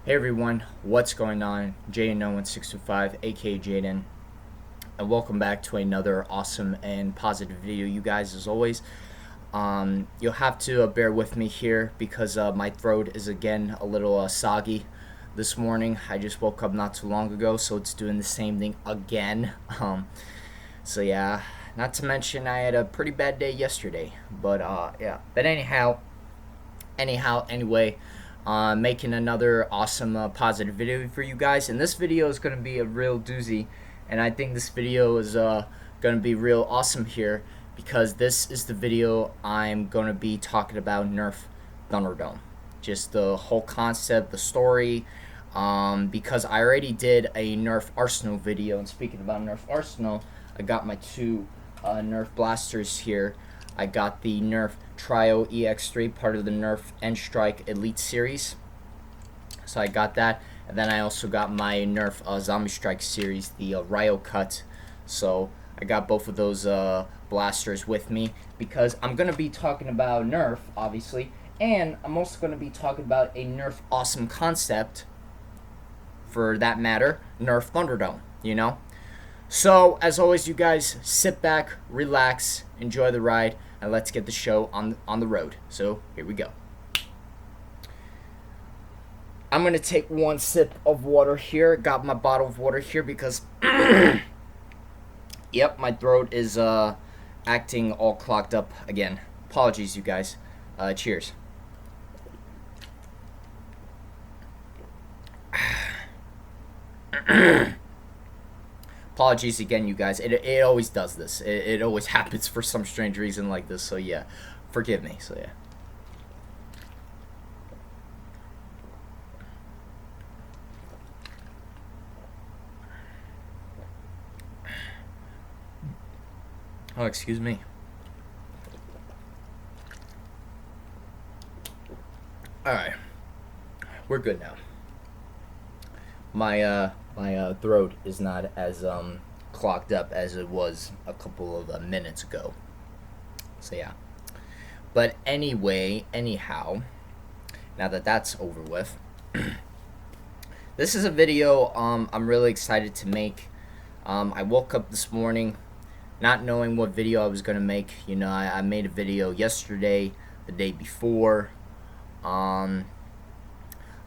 Hey everyone, what's going on? Jaden 01625, aka Jaden, and welcome back to another awesome and positive video, you guys, as always. You'll have to bear with me here because my throat is again a little soggy this morning. I just woke up not too long ago, so it's doing the same thing again. So yeah, not to mention I had a pretty bad day yesterday, but yeah. But anyway, making another awesome positive video for you guys, and this video is going to be a real doozy, and I think this video is going to be real awesome here because this is the video I'm going to be talking about Nerf Thunderdome, just the whole concept, the story, because I already did a Nerf Arsenal video, and speaking about Nerf Arsenal, I got my two Nerf blasters here. I got the Nerf Trio EX3, part of the Nerf N-Strike Elite series. So I got that. And then I also got my Nerf Zombie Strike series, the Ryo Cut. So I got both of those blasters with me because I'm going to be talking about Nerf, obviously. And I'm also going to be talking about a Nerf awesome concept, for that matter, Nerf Thunderdome, you know? So, as always, you guys, sit back, relax, enjoy the ride, and let's get the show on the road. So, here we go. I'm going to take one sip of water here. Got my bottle of water here because, yep, my throat is acting all clogged up again. Apologies, you guys. Cheers. Apologies again, you guys. It always does this. It always happens for some strange reason like this. So yeah, forgive me. So yeah. Oh, excuse me. All right, we're good now. My throat is not as clogged up as it was a couple of minutes ago. So yeah. But anyhow, now that that's over with, this is a video I'm really excited to make. I woke up this morning not knowing what video I was gonna make. You know, I made a video yesterday, the day before.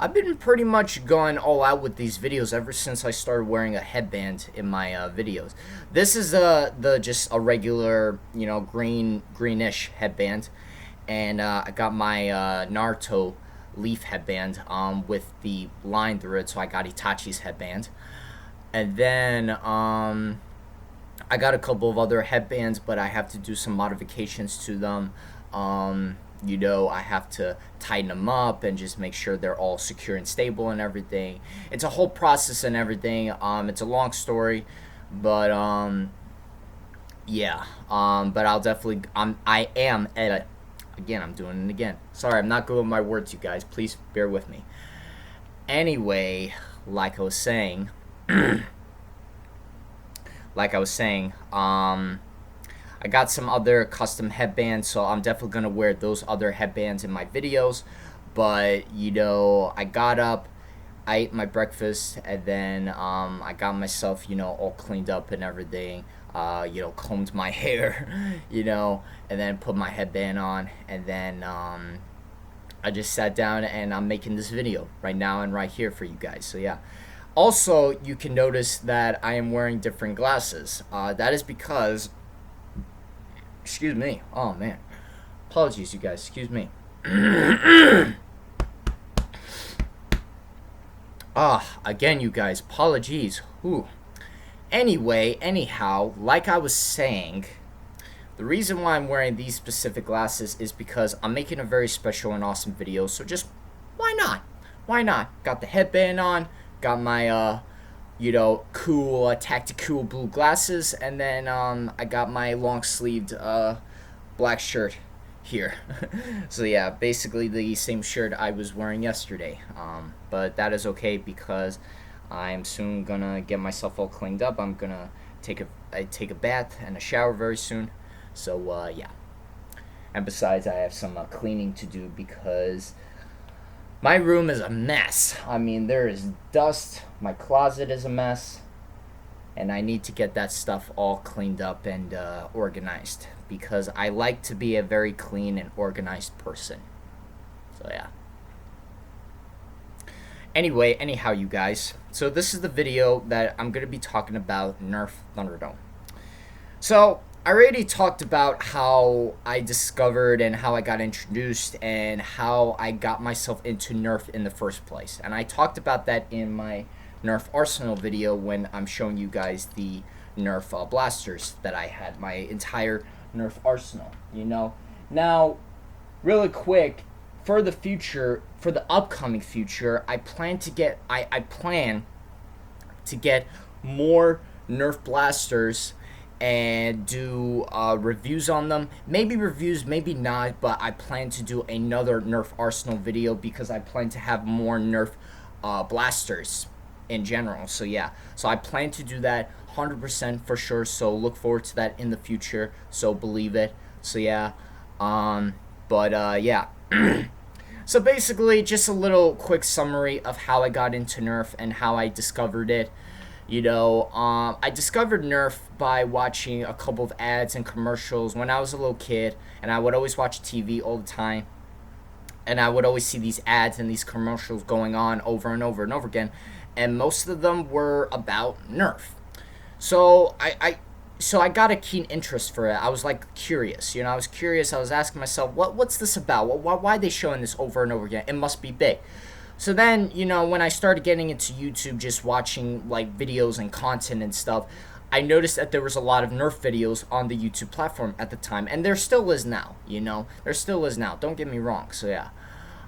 I've been pretty much going all out with these videos ever since I started wearing a headband in my videos. This is just a regular, you know, greenish headband, and I got my Naruto leaf headband with the line through it, so I got Itachi's headband, and then I got a couple of other headbands, but I have to do some modifications to them. You know, I have to tighten them up and just make sure they're all secure and stable and everything. It's a whole process and everything. It's a long story, but yeah. But I'll definitely. I am at a. Again, I'm doing it again. Sorry, I'm not good with my words, you guys. Please bear with me. Anyway, like I was saying, I got some other custom headbands, so I'm definitely going to wear those other headbands in my videos. But, you know, I got up, I ate my breakfast, and then I got myself, you know, all cleaned up and everything. You know, combed my hair, you know, and then put my headband on. And then I just sat down and I'm making this video right now and right here for you guys. So, yeah. Also, you can notice that I am wearing different glasses. That is because... Excuse me. Oh, man. Apologies, you guys. Excuse me. Again, you guys. Apologies. Whew. Anyway, anyhow, like I was saying, the reason why I'm wearing these specific glasses is because I'm making a very special and awesome video, so just, why not? Why not? Got the headband on, got my, you know, cool tactical blue glasses, and then I got my long-sleeved black shirt here. So yeah, basically the same shirt I was wearing yesterday. But that is okay because I'm soon gonna get myself all cleaned up. I'm gonna take a bath and a shower very soon. So yeah. And besides, I have some cleaning to do because My room is a mess. I mean, there is dust. My closet is a mess. And I need to get that stuff all cleaned up and organized. Because I like to be a very clean and organized person. So, yeah. Anyway, anyhow, you guys. So, this is the video that I'm going to be talking about Nerf Thunderdome. So, I already talked about how I discovered and how I got introduced and how I got myself into Nerf in the first place. And I talked about that in my Nerf Arsenal video when I'm showing you guys the Nerf blasters that I had, my entire Nerf Arsenal, you know. Now, really quick, for the future, for the upcoming future, I plan to get more Nerf blasters and do reviews on them. Maybe reviews, maybe not, but I plan to do another Nerf Arsenal video because I plan to have more Nerf blasters in general. So yeah, so I plan to do that 100% for sure, so look forward to that in the future, so believe it. So yeah, yeah. So basically, just a little quick summary of how I got into Nerf and how I discovered it. You know, I discovered Nerf by watching a couple of ads and commercials when I was a little kid, and I would always watch TV all the time, and I would always see these ads and these commercials going on over and over and over again, and most of them were about Nerf. So I got a keen interest for it. I was like curious, you know. I was curious. I was asking myself, what's this about? Why are they showing this over and over again? It must be big. So then, you know, when I started getting into YouTube, just watching like videos and content and stuff, I noticed that there was a lot of Nerf videos on the YouTube platform at the time, and there still is now, you know, there still is now, don't get me wrong. So yeah,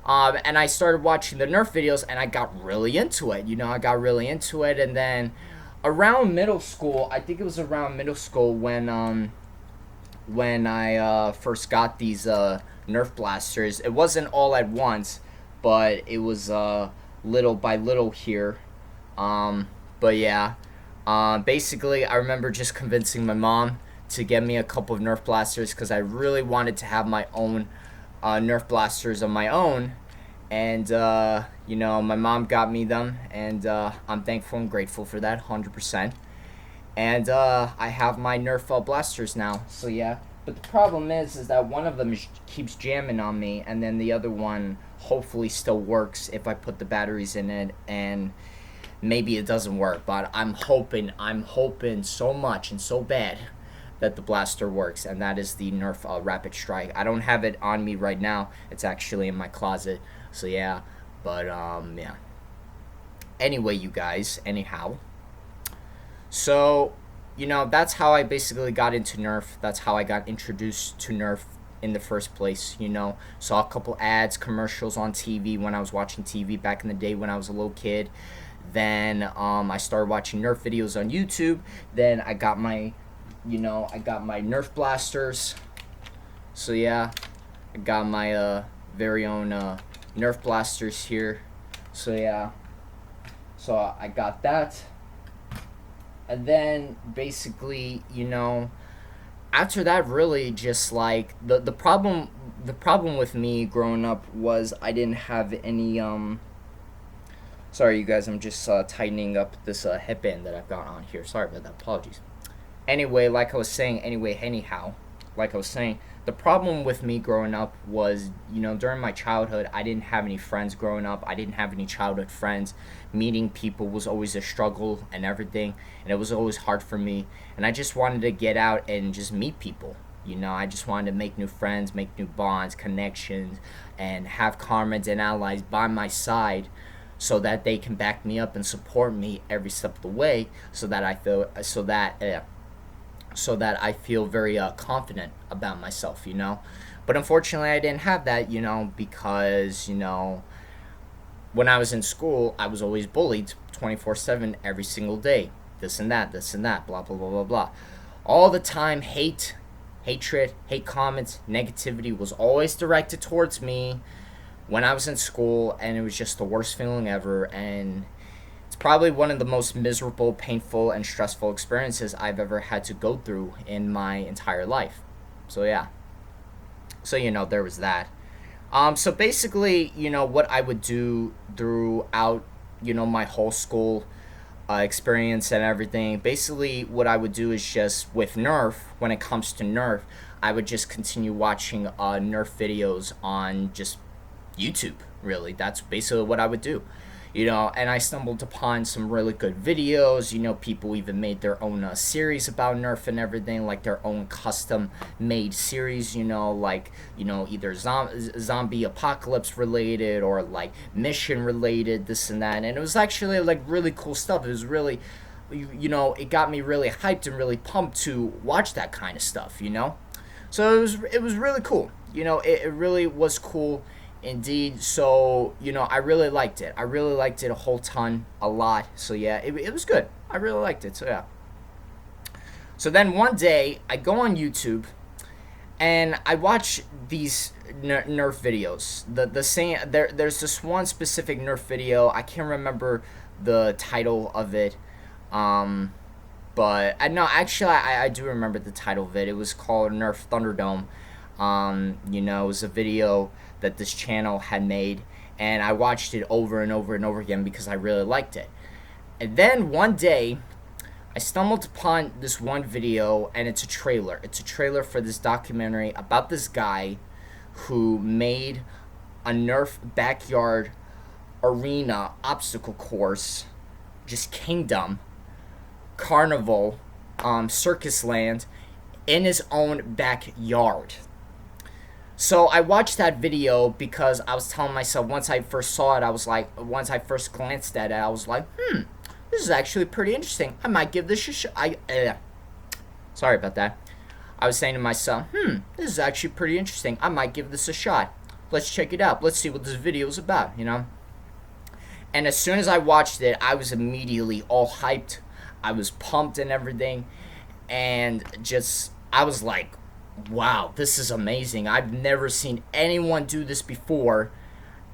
and I started watching the Nerf videos, and I got really into it, you know, and then around middle school, I think it was around middle school when I first got these Nerf blasters. It wasn't all at once, but it was little by little here. But yeah, basically I remember just convincing my mom to get me a couple of Nerf blasters because I really wanted to have my own Nerf blasters of my own. And you know, my mom got me them, and I'm thankful and grateful for that 100%. And I have my Nerf blasters now. So yeah, but the problem is that one of them keeps jamming on me, and then the other one hopefully still works if I put the batteries in it, and maybe it doesn't work, but I'm hoping so much and so bad that the blaster works, and that is the Nerf Rapid Strike. I don't have it on me right now. It's actually in my closet. So yeah, but yeah. Anyway, you guys, anyhow. So, you know, that's how I basically got into Nerf. That's how I got introduced to Nerf in the first place, you know. Saw a couple ads, commercials on TV when I was watching TV back in the day when I was a little kid. Then I started watching Nerf videos on YouTube. Then I got my, you know, I got my Nerf blasters. So yeah, I got my very own Nerf blasters here. So yeah, so I got that. And then basically, you know, after that, really just like the problem with me growing up was I didn't have any sorry you guys, I'm just tightening up this headband that I've got on here. Sorry about that, apologies. Anyway, like I was saying, the problem with me growing up was, you know, during my childhood, I didn't have any friends growing up. I didn't have any childhood friends. Meeting people was always a struggle and everything, and it was always hard for me. And I just wanted to get out and just meet people. You know, I just wanted to make new friends, make new bonds, connections, and have comrades and allies by my side so that they can back me up and support me every step of the way, so that I feel very confident about myself, you know. But unfortunately, I didn't have that, you know, because, you know, when I was in school, I was always bullied 24/7 every single day. This and that, blah, blah, blah, blah, blah. All the time, hatred, hate comments, negativity was always directed towards me when I was in school, and it was just the worst feeling ever, and it's probably one of the most miserable, painful, and stressful experiences I've ever had to go through in my entire life. So yeah. So, you know, there was that. So basically, what I would do throughout, my whole school experience and everything. Basically, what I would do is just with Nerf, when it comes to Nerf, I would just continue watching Nerf videos on just YouTube. Really, that's basically what I would do. And I stumbled upon some really good videos. People even made their own series about Nerf and everything, like their own custom made series, either zombie apocalypse related or like mission related, this and that. And it was actually like really cool stuff. It was really, it got me really hyped and really pumped to watch that kind of stuff. So it was really cool. It really was cool. Indeed, so, I really liked it. I really liked it a whole ton, a lot. So, yeah, it was good. I really liked it, so, yeah. So then one day, I go on YouTube, and I watch these Nerf videos. The same, there's this one specific Nerf video. I can't remember the title of it, but, no, actually, I do remember the title of it. It was called Nerf Thunderdome. It was a video that this channel had made, and I watched it over and over and over again because I really liked it. And then one day, I stumbled upon this one video, and it's a trailer. It's a trailer for this documentary about this guy who made a Nerf backyard arena obstacle course, just kingdom, carnival, circus land, in his own backyard. So I watched that video because I was telling myself, once I first saw it, once I first glanced at it, I was like, this is actually pretty interesting. I might give this a shot. Sorry about that. I was saying to myself, this is actually pretty interesting. I might give this a shot. Let's check it out. Let's see what this video is about, And as soon as I watched it, I was immediately all hyped. I was pumped and everything. And I was like, wow, this is amazing. I've never seen anyone do this before,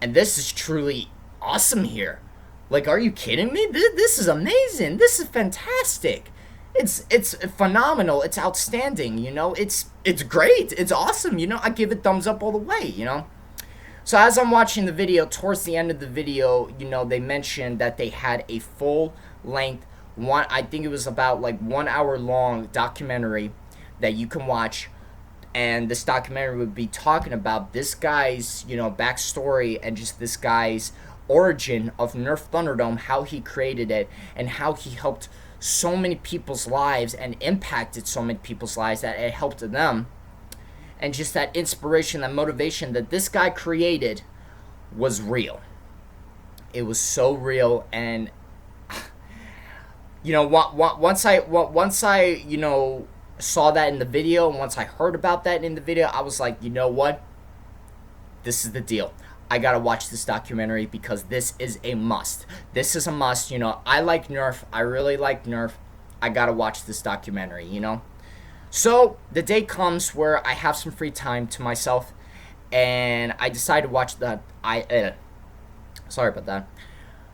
and this is truly awesome here. Like, are you kidding me? This is amazing. This is fantastic. It's phenomenal. It's outstanding, It's great. It's awesome, I give it thumbs up all the way, So as I'm watching the video, towards the end of the video, they mentioned that they had a full-length, I think it was about like 1 hour long documentary that you can watch. And this documentary would be talking about this guy's, backstory and just this guy's origin of Nerf Thunderdome, how he created it, and how he helped so many people's lives and impacted so many people's lives that it helped them. And just that inspiration, that motivation that this guy created was real. It was so real. And, once I saw that in the video, and once I heard about that in the video, I was like, you know what? This is the deal. I gotta watch this documentary because this is a must. This is a must, I like Nerf. I really like Nerf. I gotta watch this documentary, So, the day comes where I have some free time to myself, and I decide to watch sorry about that.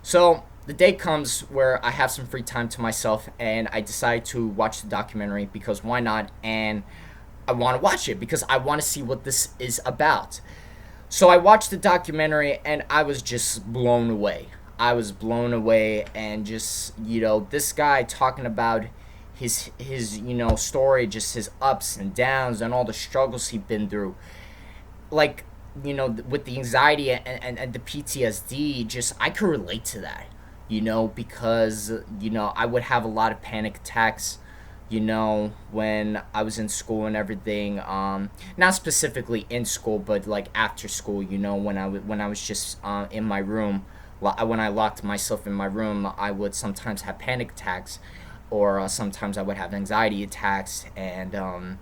So, the day comes where I have some free time to myself, and I decide to watch the documentary because why not? And I want to watch it because I want to see what this is about. So I watched the documentary, and I was just blown away. I was blown away, and just, this guy talking about his story, just his ups and downs and all the struggles he'd been through. Like, with the anxiety and the PTSD, just, I could relate to that. Because, I would have a lot of panic attacks, when I was in school and everything. Not specifically in school, but like after school, when I was just in my room. When I locked myself in my room, I would sometimes have panic attacks, or sometimes I would have anxiety attacks, and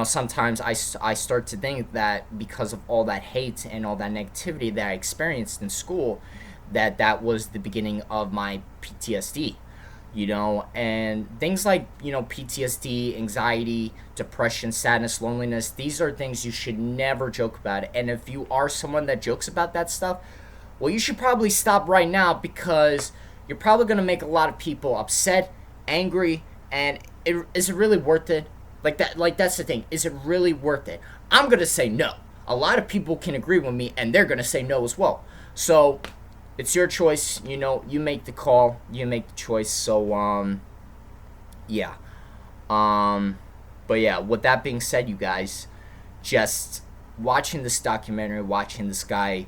sometimes I start to think that because of all that hate and all that negativity that I experienced in school, that was the beginning of my PTSD, and things like, PTSD, anxiety, depression, sadness, loneliness, these are things you should never joke about. And if you are someone that jokes about that stuff, well, you should probably stop right now, because you're probably going to make a lot of people upset, angry, and is it really worth it? Like, that's the thing. Is it really worth it? I'm going to say no. a lot of people can agree with me, and they're gonna say no as well. So it's your choice. You know, you make the call, you make the choice. So yeah. But yeah, with that being said, you guys, just watching this documentary, watching this guy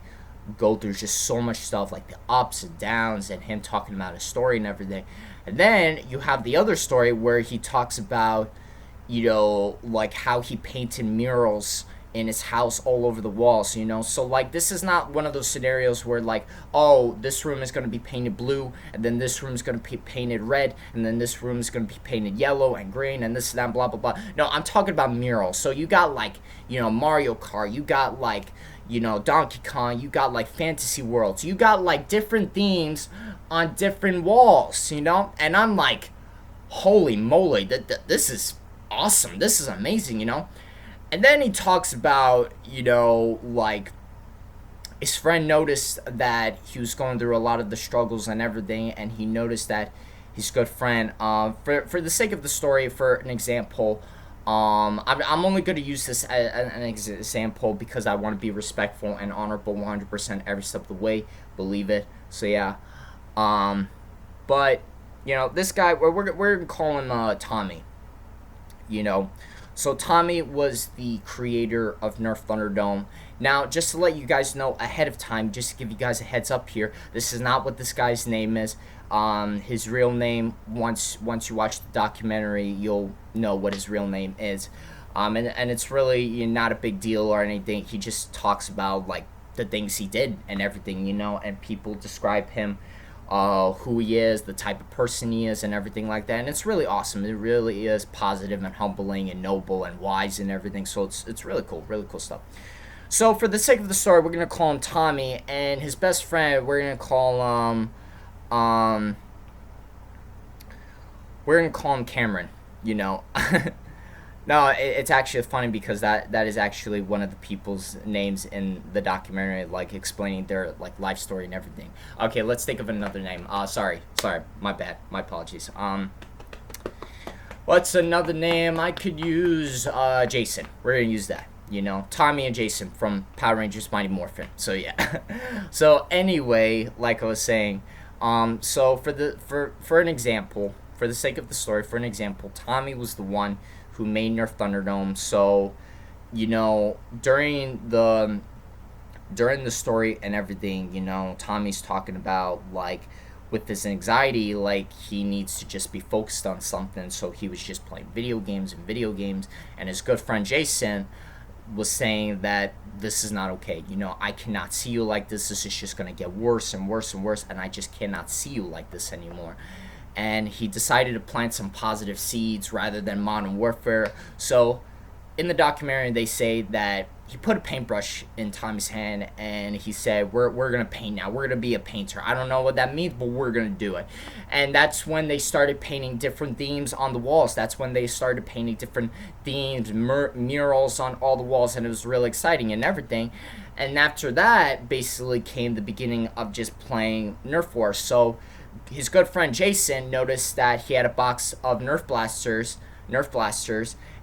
go through just so much stuff, like the ups and downs, and him talking about his story and everything. And then you have the other story where he talks about, you know, like how he painted murals in his house all over the walls, you know. So like, this is not one of those scenarios where like, oh, this room is going to be painted blue, and then this room is going to be painted red, and then this room is going to be painted yellow and green, and this and that, blah blah blah. No, I'm talking about murals. So you got like, you know, Mario Kart, you got like, you know, Donkey Kong, you got like fantasy worlds, you got like different themes on different walls, you know. And I'm like, holy moly, this is awesome, this is amazing, you know. And then he talks about, you know, like, his friend noticed that he was going through a lot of the struggles and everything, and he noticed that his good friend, for the sake of the story, for an example, I'm only going to use this as an example because I want to be respectful and honorable 100% every step of the way, believe it. So yeah, but, you know, this guy, we're going to call him Tommy, you know. So Tommy was the creator of Nerf Thunderdome. Now, just to let you guys know ahead of time, just to give you guys a heads up here, this is not what this guy's name is. His real name, once you watch the documentary, you'll know what his real name is. And it's really, you know, not a big deal or anything. He just talks about like the things he did and everything, you know, and people describe him, who he is, the type of person he is, and everything like that. And it's really awesome. It really is positive and humbling and noble and wise and everything. So it's really cool stuff. So for the sake of the story, we're gonna call him Tommy, and his best friend, we're gonna call him Cameron. You know. No, it's actually funny because that is actually one of the people's names in the documentary, like explaining their like life story and everything. Okay, let's think of another name. Sorry, my bad, my apologies. What's another name I could use? Jason. We're gonna use that. You know, Tommy and Jason from Power Rangers Mighty Morphin. So yeah. So anyway, like I was saying, so for an example, for the sake of the story, for an example, Tommy was the one who made Nerf Thunderdome. So, you know, during the story and everything, you know, Tommy's talking about like with his anxiety, like he needs to just be focused on something. So he was just playing video games, and his good friend Jason was saying that this is not okay. You know, I cannot see you like this. This is just gonna get worse and worse and worse, and I just cannot see you like this anymore. And he decided to plant some positive seeds rather than modern warfare. So in the documentary, they say that he put a paintbrush in Tommy's hand, and he said, we're gonna paint now. We're gonna be a painter. I don't know what that means, but we're gonna do it. And that's when they started painting different themes on the walls. That's when they started painting different themes, murals on all the walls, and it was really exciting and everything. And after that, basically came the beginning of just playing Nerf Wars. So his good friend Jason noticed that he had a box of Nerf blasters,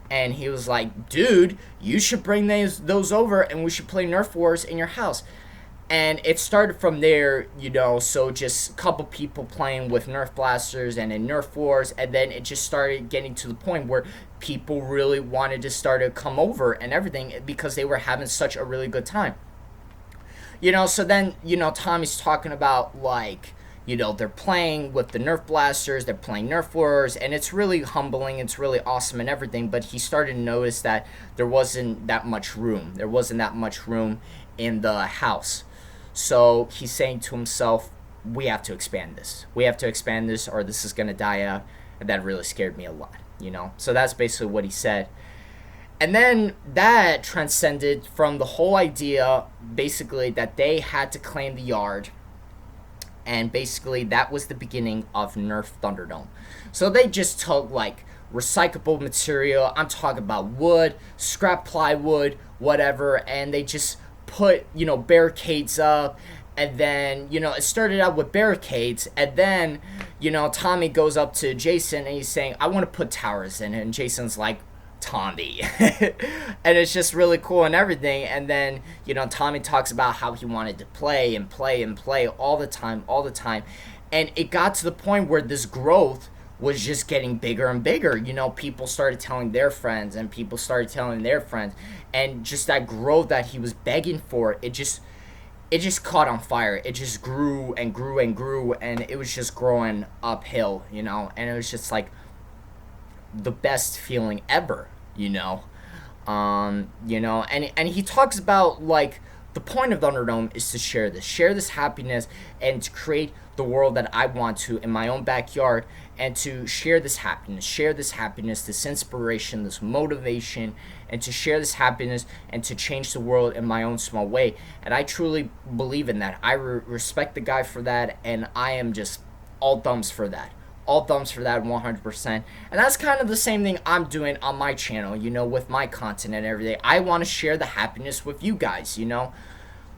and he was like, dude, you should bring those over, and we should play Nerf Wars in your house. And it started from there, you know, so just a couple people playing with Nerf blasters and in Nerf Wars, and then it just started getting to the point where people really wanted to start to come over and everything because they were having such a really good time. You know, so then, you know, Tommy's talking about like, you know, they're playing with the Nerf blasters, they're playing Nerf Wars, and it's really humbling, it's really awesome and everything, but he started to notice that there wasn't that much room. There wasn't that much room in the house. So he's saying to himself, we have to expand this. We have to expand this or this is going to die out. And that really scared me a lot, you know. So that's basically what he said. And then that transcended from the whole idea, basically, that they had to claim the yard. And basically that was the beginning of Nerf Thunderdome. So they just took like recyclable material, I'm talking about wood, scrap plywood, whatever, and they just put, you know, barricades up. And then, you know, it started out with barricades, and then, you know, Tommy goes up to Jason and he's saying, I want to put towers in. And Jason's like, Tommy. And it's just really cool and everything. And then, you know, Tommy talks about how he wanted to play and play and play all the time, all the time. And it got to the point where this growth was just getting bigger and bigger. You know, people started telling their friends, and people started telling their friends, and just that growth that he was begging for, it just caught on fire. It just grew and grew and grew, and it was just growing uphill, you know. And it was just like the best feeling ever, you know. You know, and he talks about, like, the point of Thunderdome is to share this happiness, and to create the world that I want to in my own backyard, and to share this happiness, this inspiration, this motivation, and to share this happiness and to change the world in my own small way. And I truly believe in that. I respect the guy for that, and I am just all thumbs for that. All thumbs for that 100%. And that's kind of the same thing I'm doing on my channel, you know, with my content and everything. I want to share the happiness with you guys, you know.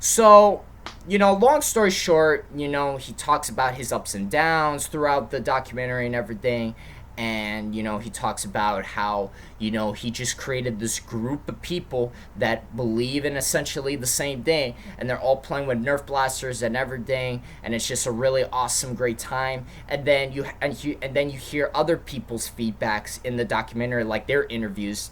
So, you know, long story short, you know, he talks about his ups and downs throughout the documentary and everything. And, you know, he talks about how, you know, he just created this group of people that believe in essentially the same thing, and they're all playing with Nerf blasters and everything, and it's just a really awesome, great time. And then you hear other people's feedbacks in the documentary, like their interviews,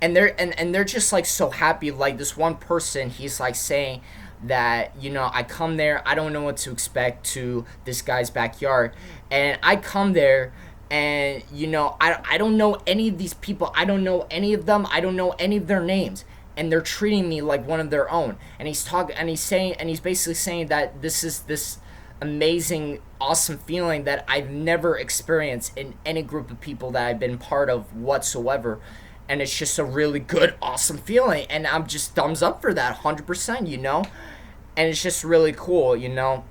and they're just like so happy. Like this one person, he's like saying that, you know, I come there, I don't know what to expect to this guy's backyard, and I come there, and, you know, I don't know any of these people, I don't know any of them, I don't know any of their names, and they're treating me like one of their own. And he's basically saying that this is this amazing, awesome feeling that I've never experienced in any group of people that I've been part of whatsoever. And it's just a really good, awesome feeling. And I'm just thumbs up for that, 100%, you know? And it's just really cool, you know?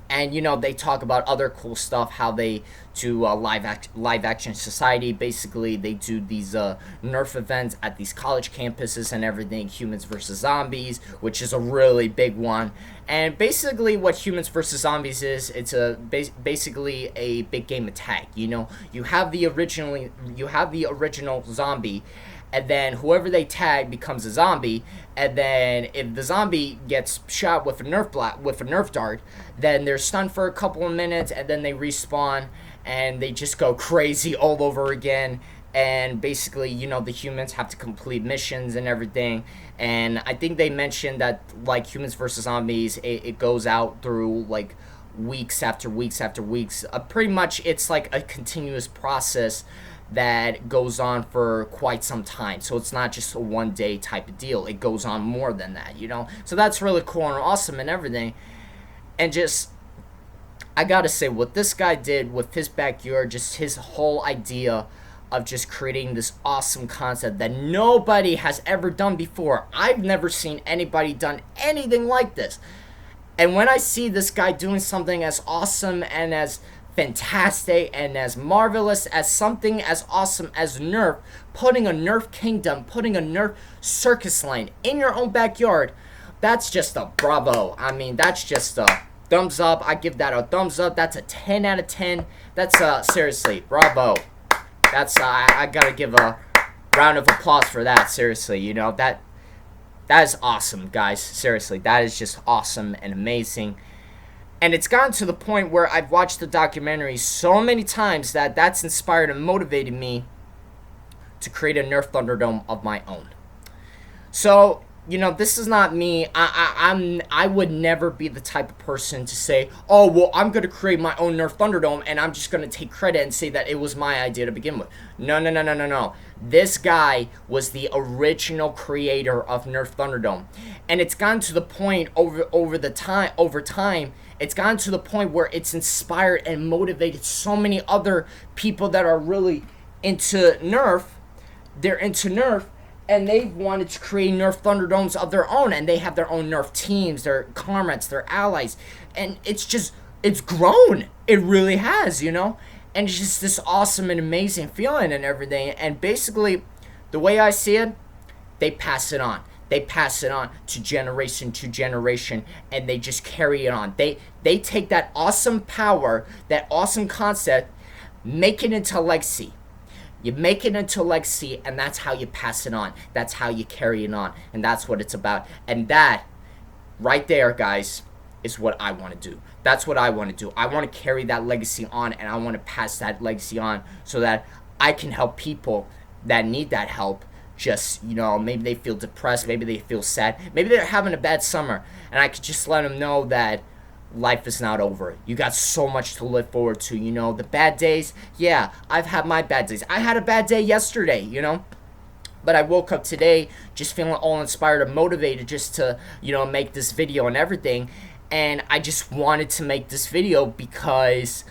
And, you know, they talk about other cool stuff, how they do live action society. Basically, they do these Nerf events at these college campuses and everything. Humans versus Zombies, which is a really big one. And basically what Humans versus Zombies is, it's basically a big game of tag. You know, you have the original zombie, and then whoever they tag becomes a zombie. And then if the zombie gets shot with a Nerf dart, then they're stunned for a couple of minutes, and then they respawn, and they just go crazy all over again. And basically, you know, the humans have to complete missions and everything. And I think they mentioned that, like, Humans versus Zombies, it goes out through, like, weeks after weeks after weeks. Pretty much, it's like a continuous process that goes on for quite some time. So it's not just a one-day type of deal. It goes on more than that, you know? So that's really cool and awesome and everything. And just, I gotta say, what this guy did with his backyard, just his whole idea of just creating this awesome concept that nobody has ever done before. I've never seen anybody done anything like this. And when I see this guy doing something as awesome and as fantastic and as marvelous as something as awesome as Nerf, putting a Nerf kingdom, putting a Nerf circus line in your own backyard, that's just a bravo. I mean, that's just a thumbs up. I give that a thumbs up. That's a 10 out of 10. That's seriously, bravo. That's I gotta give a round of applause for that. Seriously, you know, that is awesome, guys. Seriously, that is just awesome and amazing. And it's gotten to the point where I've watched the documentary so many times that that's inspired and motivated me to create a Nerf Thunderdome of my own. So, you know, this is not me. I would never be the type of person to say, oh, well, I'm going to create my own Nerf Thunderdome, and I'm just going to take credit and say that it was my idea to begin with. No. This guy was the original creator of Nerf Thunderdome. And it's gotten to the point over time, it's gotten to the point where it's inspired and motivated so many other people that are really into Nerf. They're into Nerf. And they've wanted to create Nerf Thunderdomes of their own, and they have their own Nerf teams, their comrades, their allies, and it's grown. It really has, you know, and it's just this awesome and amazing feeling and everything. And basically, the way I see it, they pass it on. They pass it on to generation, and they just carry it on. They take that awesome power, that awesome concept, make it into legacy. You make it into a legacy, and that's how you pass it on. That's how you carry it on, and that's what it's about. And that, right there, guys, is what I want to do. That's what I want to do. I want to carry that legacy on, and I want to pass that legacy on so that I can help people that need that help. Just, maybe they feel depressed, maybe they feel sad, maybe they're having a bad summer, and I could just let them know that life is not over. You got so much to look forward to. The bad days, yeah, I've had my bad days. I had a bad day yesterday, but I woke up today just feeling all inspired and motivated just to, make this video and everything. And I just wanted to make this video because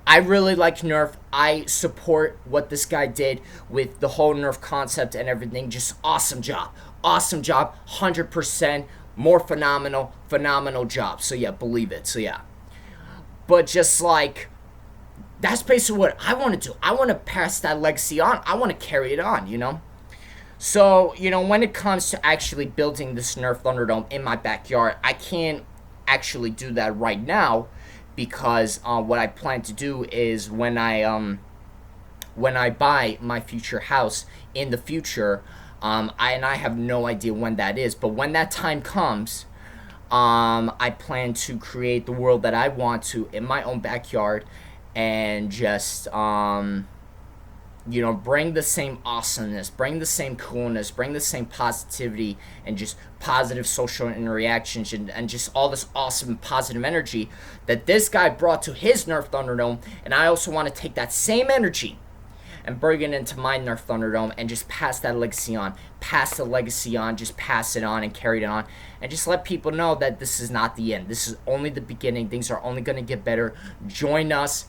I really like Nerf. I support what this guy did with the whole Nerf concept and everything. Just awesome job. Awesome job. 100% more phenomenal job. So yeah, believe it. So yeah. But just like, that's basically what I want to do. I want to pass that legacy on. I want to carry it on, So, when it comes to actually building this Nerf Thunderdome in my backyard, I can't actually do that right now because what I plan to do is when I buy my future house in the future, I have no idea when that is, but when that time comes, I plan to create the world that I want to in my own backyard and just bring the same awesomeness, bring the same coolness, bring the same positivity, and just positive social interactions, and just all this awesome positive energy that this guy brought to his Nerf Thunderdome. And I also want to take that same energy and bring it into my Nerf Thunderdome and just pass that legacy on. Pass the legacy on, just pass it on and carry it on. And just let people know that this is not the end. This is only the beginning. Things are only going to get better. Join us.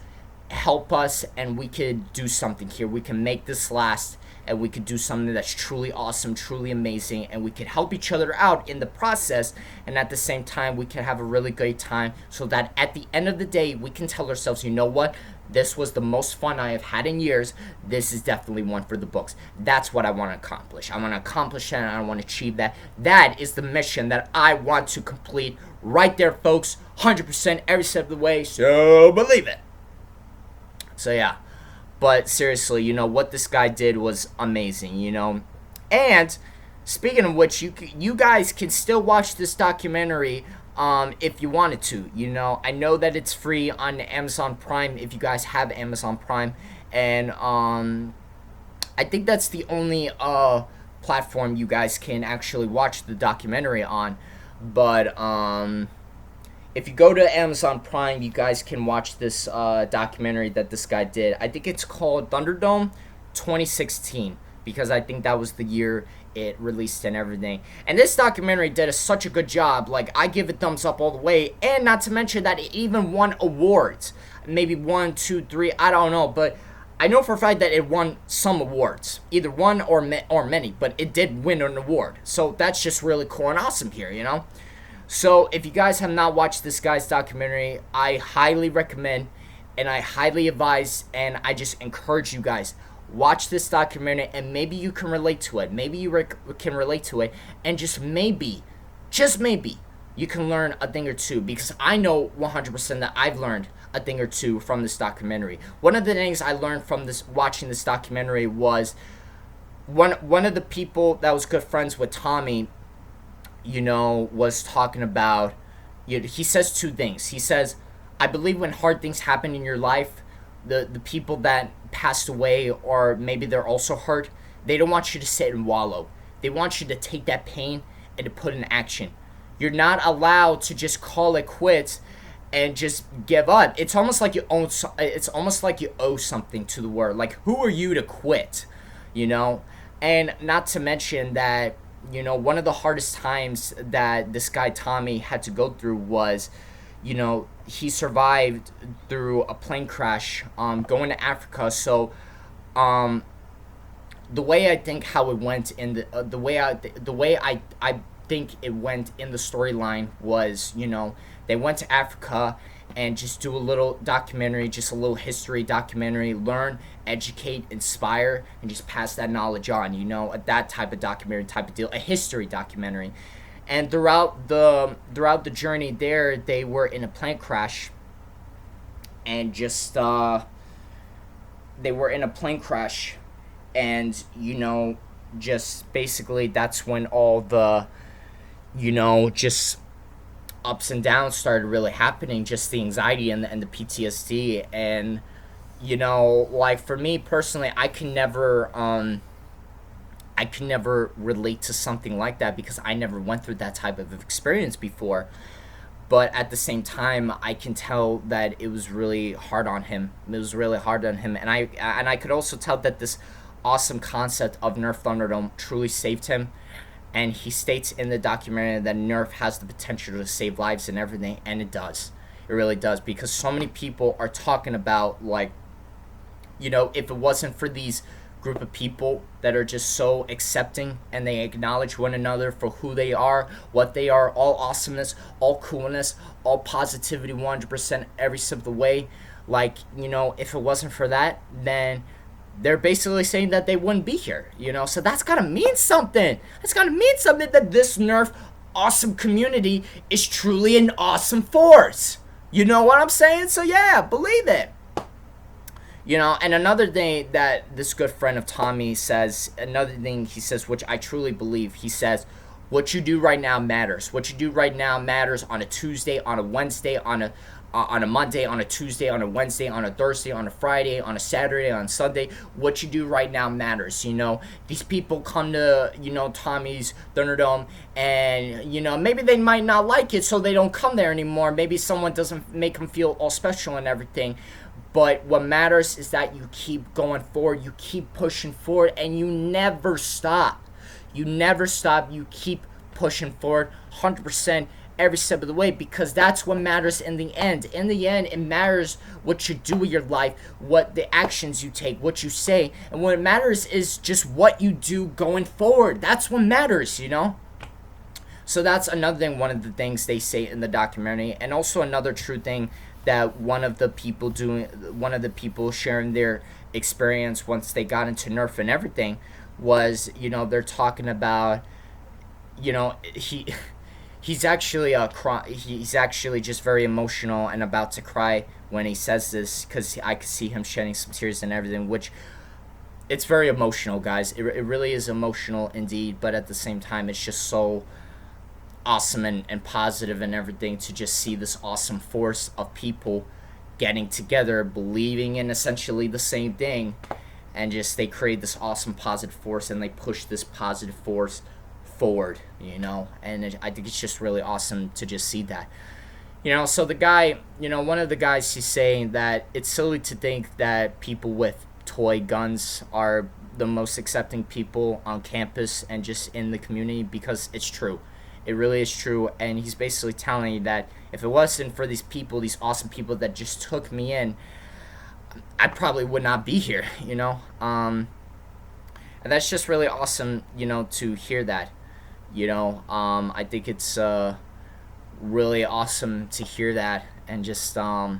Help us, and we could do something here. We can make this last, and we could do something that's truly awesome, truly amazing, and we could help each other out in the process, and at the same time we can have a really great time so that at the end of the day we can tell ourselves, you know what, this was the most fun I have had in years. This is definitely one for the books. That's what I want to accomplish. I want to accomplish that, and I want to achieve that. That is the mission that I want to complete right there, folks. 100% every step of the way, so believe it. So yeah, but seriously, what this guy did was amazing, And speaking of which, you guys can still watch this documentary if you wanted to, I know that it's free on Amazon Prime if you guys have Amazon Prime, and I think that's the only platform you guys can actually watch the documentary on. But if you go to Amazon Prime, you guys can watch this documentary that this guy did. I think it's called Thunderdome 2016, because I think that was the year it released and everything. And this documentary did such a good job. Like, I give it thumbs up all the way. And not to mention that it even won awards. Maybe 1, 2, 3, I don't know. But I know for a fact that it won some awards. Either one or many. But it did win an award. So that's just really cool and awesome here, So, if you guys have not watched this guy's documentary, I highly recommend, and I highly advise, and I just encourage you guys, watch this documentary, and maybe you can relate to it. Maybe you can relate to it, and just maybe, you can learn a thing or two, because I know 100% that I've learned a thing or two from this documentary. One of the things I learned from watching this documentary was one of the people that was good friends with Tommy, was talking about, he says two things. He says, I believe when hard things happen in your life, the people that passed away, or maybe they're also hurt, they don't want you to sit and wallow. They want you to take that pain and to put in action. You're not allowed to just call it quits and just give up. It's almost like you owe something to the world. Like, who are you to quit? And not to mention that, one of the hardest times that this guy Tommy had to go through was, he survived through a plane crash going to Africa. So the way I think how it went in the way I think it went in the storyline was, they went to Africa and just do a little documentary, just a little history documentary, learn, educate, inspire, and just pass that knowledge on, that type of documentary type of deal, a history documentary. And throughout the journey there, they were in a plane crash, and just they were in a plane crash, And just basically that's when all the just ups and downs started really happening, just the anxiety and the PTSD. And like for me personally, I can never relate to something like that because I never went through that type of experience before. But at the same time, I can tell that it was really hard on him. It was really hard on him, and I could also tell that this awesome concept of Nerf Thunderdome truly saved him. And he states in the documentary that Nerf has the potential to save lives and everything, and it does. It really does, because so many people are talking about, like, if it wasn't for these group of people that are just so accepting and they acknowledge one another for who they are, what they are, all awesomeness, all coolness, all positivity 100% every step of the way. Like, if it wasn't for that, then they're basically saying that they wouldn't be here, So that's gotta mean something. That's gotta mean something that this Nerf awesome community is truly an awesome force. You know what I'm saying? So yeah, believe it. And another thing that this good friend of Tommy says, another thing he says, which I truly believe, he says, what you do right now matters. What you do right now matters on a Tuesday, on a Wednesday, on a Monday, on a Tuesday, on a Wednesday, on a Thursday, on a Friday, on a Saturday, on Sunday. What you do right now matters. These people come to Tommy's Thunderdome, and maybe they might not like it, so they don't come there anymore. Maybe someone doesn't make them feel all special and everything. But what matters is that you keep going forward, you keep pushing forward, and you never stop. You never stop. You keep pushing forward 100% every step of the way, because that's what matters in the end. In the end, it matters what you do with your life, what the actions you take, what you say, and what matters is just what you do going forward. That's what matters, So that's another thing, one of the things they say in the documentary, and also another true thing that one of the people sharing their experience once they got into Nerf and everything was, they're talking about, he's actually he's actually just very emotional and about to cry when he says this, because I could see him shedding some tears and everything, which it's very emotional, guys. It really is emotional indeed, but at the same time, it's just so awesome and positive and everything to just see this awesome force of people getting together, believing in essentially the same thing, and just they create this awesome positive force, and they push this positive force forward, and I think it's just really awesome to just see that. So the guy, one of the guys, he's saying that it's silly to think that people with toy guns are the most accepting people on campus and just in the community, because it's true. It really is true. And he's basically telling you that if it wasn't for these people, these awesome people that just took me in, I probably would not be here, and that's just really awesome, to hear that. I think it's really awesome to hear that. And just also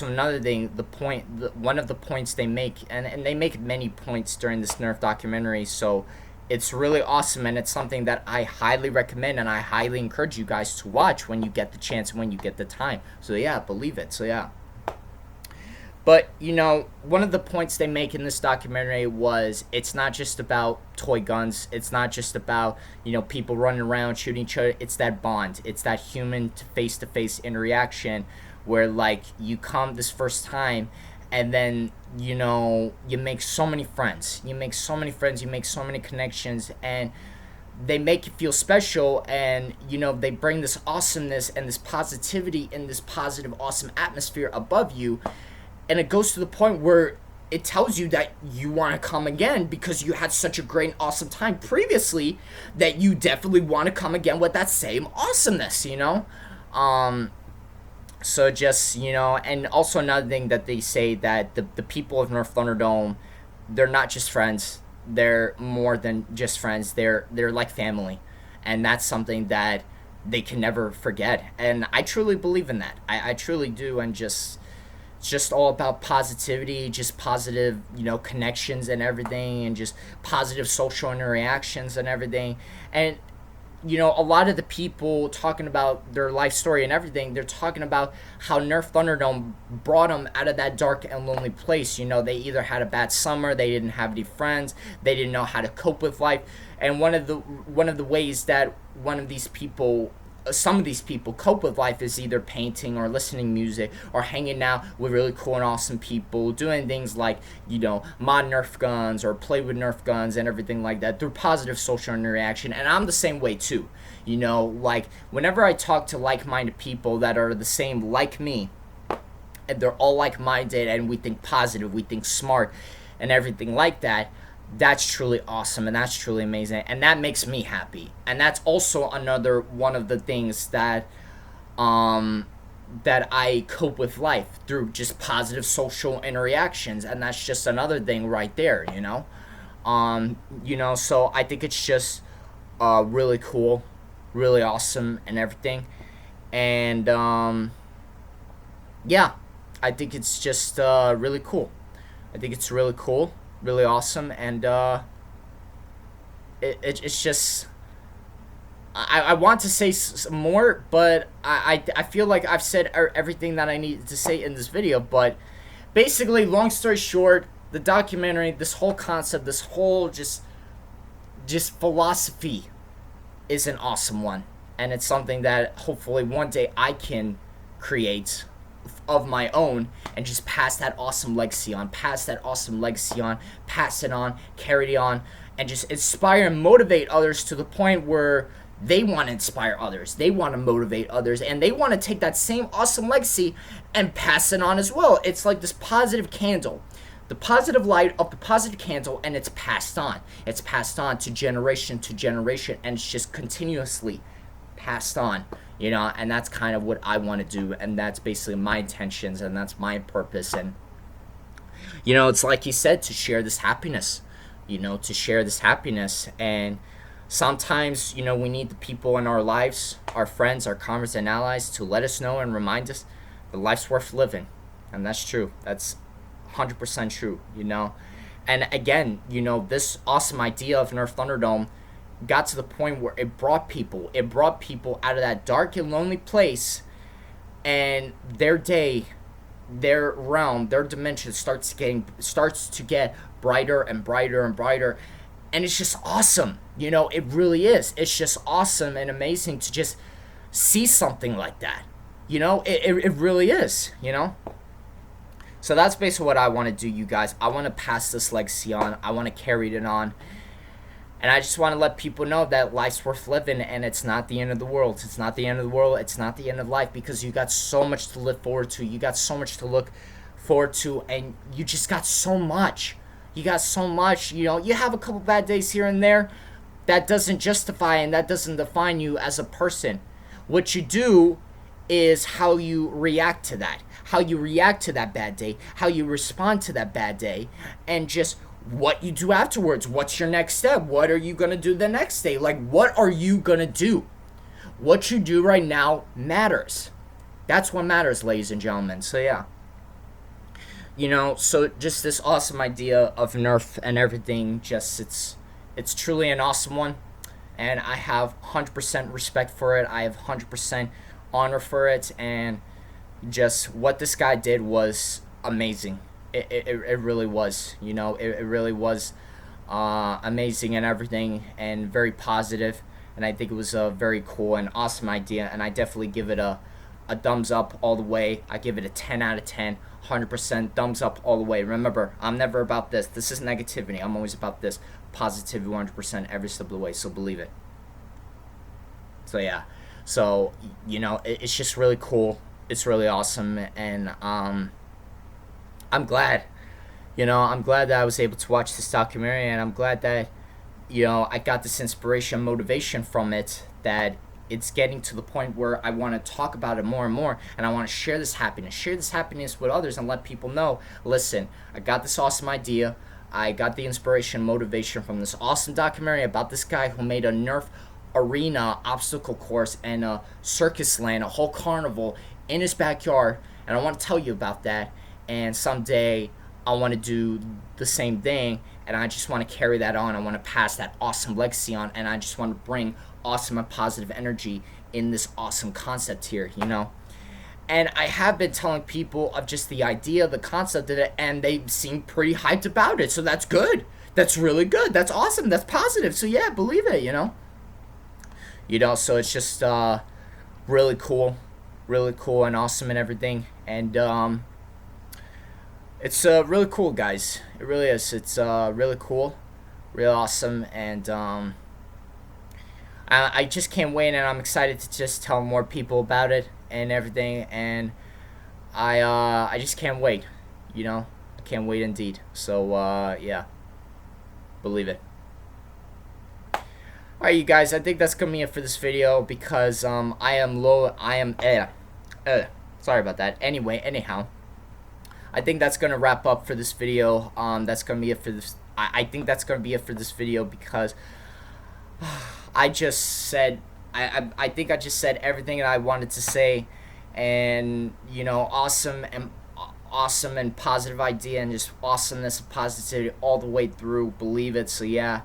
another thing, one of the points they make, and they make many points during this Nerf documentary, so it's really awesome, and it's something that I highly recommend, and I highly encourage you guys to watch when you get the chance and when you get the time. So yeah, believe it. So yeah. But, one of the points they make in this documentary was it's not just about toy guns. It's not just about, people running around shooting each other. It's that bond. It's that human face-to-face interaction where, like, you come this first time, and then, you make so many friends. You make so many friends. You make so many connections, and they make you feel special, and, they bring this awesomeness and this positivity and this positive, awesome atmosphere above you. And it goes to the point where it tells you that you want to come again because you had such a great, awesome time previously that you definitely want to come again with that same awesomeness, So just, and also another thing that they say, that the people of Nerf Thunderdome, they're not just friends. They're more than just friends. They're like family. And that's something that they can never forget. And I truly believe in that. I truly do. And it's just all about positivity, just positive, connections and everything, and just positive social interactions and everything. And a lot of the people talking about their life story and everything, they're talking about how Nerf Thunderdome brought them out of that dark and lonely place. They either had a bad summer, they didn't have any friends, they didn't know how to cope with life, and one of the ways that some of these people cope with life is either painting or listening music or hanging out with really cool and awesome people, doing things like, mod Nerf guns or play with Nerf guns and everything like that through positive social interaction. And I'm the same way too. Like whenever I talk to like-minded people that are the same like me, and they're all like-minded and we think positive, we think smart and everything like that, that's truly awesome and that's truly amazing, and that makes me happy. And that's also another one of the things that I cope with life through, just positive social interactions, and that's just another thing right there. So I think it's just really cool, really awesome and everything. And yeah, I think it's just really cool. I think it's really cool, really awesome, and it's just, I want to say some more, but I feel like I've said everything that I needed to say in this video. But basically, long story short, the documentary, this whole concept, this whole just philosophy is an awesome one, and it's something that hopefully one day I can create of my own and just pass that awesome legacy on, pass it on, carry it on, and just inspire and motivate others to the point where they want to inspire others, they want to motivate others, and they want to take that same awesome legacy and pass it on as well. It's like this positive candle, the positive light of the positive candle, and it's passed on. It's passed on to generation, and it's just continuously passed on. And that's kind of what I want to do, and that's basically my intentions, and that's my purpose. And it's like he said, to share this happiness, and sometimes we need the people in our lives, our friends, our comrades and allies, to let us know and remind us that life's worth living. And that's true. That's 100% true. And again, this awesome idea of Nerf Thunderdome got to the point where it brought people out of that dark and lonely place, and their day, their realm, their dimension starts to get brighter and brighter and brighter. And it's just awesome. It really is. It's just awesome and amazing to just see something like that. It really is. So that's basically what I want to do, you guys. I want to pass this legacy on. I want to carry it on. And I just want to let people know that life's worth living, and it's not the end of the world. It's not the end of the world. It's not the end of life, because you got so much to look forward to. You got so much to look forward to, and you just got so much. You got so much. You have a couple bad days here and there. That doesn't justify and that doesn't define you as a person. What you do is how you react to that. How you react to that bad day. How you respond to that bad day. And just what you do afterwards. What's your next step? What are you going to do the next day? Like, what are you going to do? What you do right now matters. That's what matters, ladies and gentlemen. So, yeah. So just this awesome idea of Nerf and everything, just it's truly an awesome one. And I have 100% respect for it. I have 100% honor for it. And just what this guy did was amazing. It really was, it really was amazing and everything, and very positive. And I think it was a very cool and awesome idea, and I definitely give it a thumbs up all the way. I give it a 10 out of 10, 100% thumbs up all the way. Remember, I'm never about this. This is negativity. I'm always about this positivity 100% every step of the way, so believe it. So yeah, so it's just really cool. It's really awesome, and I'm glad, I'm glad that I was able to watch this documentary, and I'm glad that, I got this inspiration, motivation from it, that it's getting to the point where I want to talk about it more and more, and I want to share this happiness with others, and let people know, listen, I got this awesome idea, I got the inspiration, motivation from this awesome documentary about this guy who made a Nerf arena obstacle course and a circus land, a whole carnival in his backyard, and I want to tell you about that. And someday I want to do the same thing and I just want to carry that on. I want to pass that awesome legacy on, and I just want to bring awesome and positive energy in this awesome concept here, you know. And I have been telling people of just the idea, the concept of it, and they seem pretty hyped about it. So that's good. That's really good. That's awesome. That's positive. So yeah, believe it, you know. So it's just really cool and awesome and everything. And it's really cool, guys. It really is. It's really cool, real awesome, and I just can't wait, and I'm excited to just tell more people about it and everything, and I just can't wait, you know. I can't wait indeed. So yeah, believe it. Alright, you guys, I think that's gonna be it for this video, because I am sorry about that. Anyway, anyhow, I think that's gonna wrap up for this video. That's gonna be it for this. I think that's gonna be it for this video, because I just said I think I just said everything that I wanted to say, and you know, awesome and positive idea, and just awesomeness and positivity all the way through. Believe it. So yeah,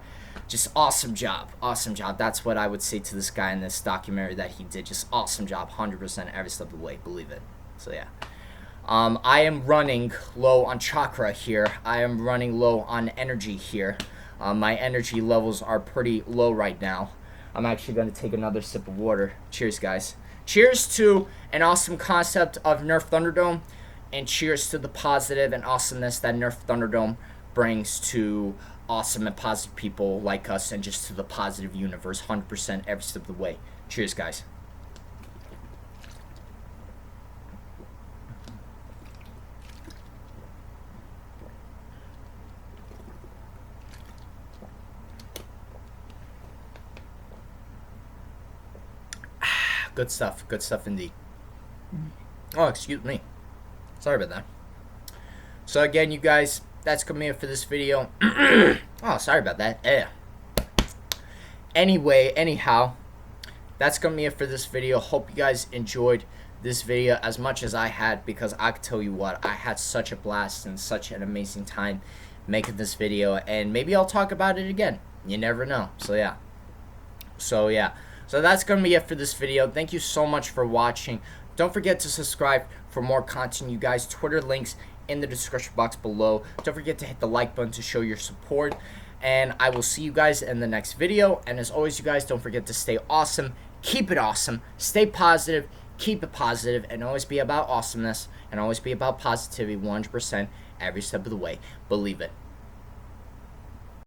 just awesome job. That's what I would say to this guy in this documentary that he did. Just awesome job, 100% every step of the way. Believe it. So yeah. I am running low on chakra here. I am running low on energy here. My energy levels are pretty low right now. I'm actually going to take another sip of water. Cheers, guys. Cheers to an awesome concept of Nerf Thunderdome, and cheers to the positive and awesomeness that Nerf Thunderdome brings to awesome and positive people like us, and just to the positive universe, 100% every step of the way. Cheers, guys. Good stuff indeed. Oh, excuse me. Sorry about that. So again, you guys, that's gonna be it for this video. Oh, sorry about that. Anyway, anyhow, that's gonna be it for this video. Hope you guys enjoyed this video as much as I had, because I can tell you what, I had such a blast and such an amazing time making this video, and maybe I'll talk about it again. You never know. So yeah. So that's going to be it for this video. Thank you so much for watching. Don't forget to subscribe for more content, you guys. Twitter links in the description box below. Don't forget to hit the like button to show your support. And I will see you guys in the next video. And as always, you guys, don't forget to stay awesome. Keep it awesome. Stay positive. Keep it positive. And always be about awesomeness. And always be about positivity 100% every step of the way. Believe it.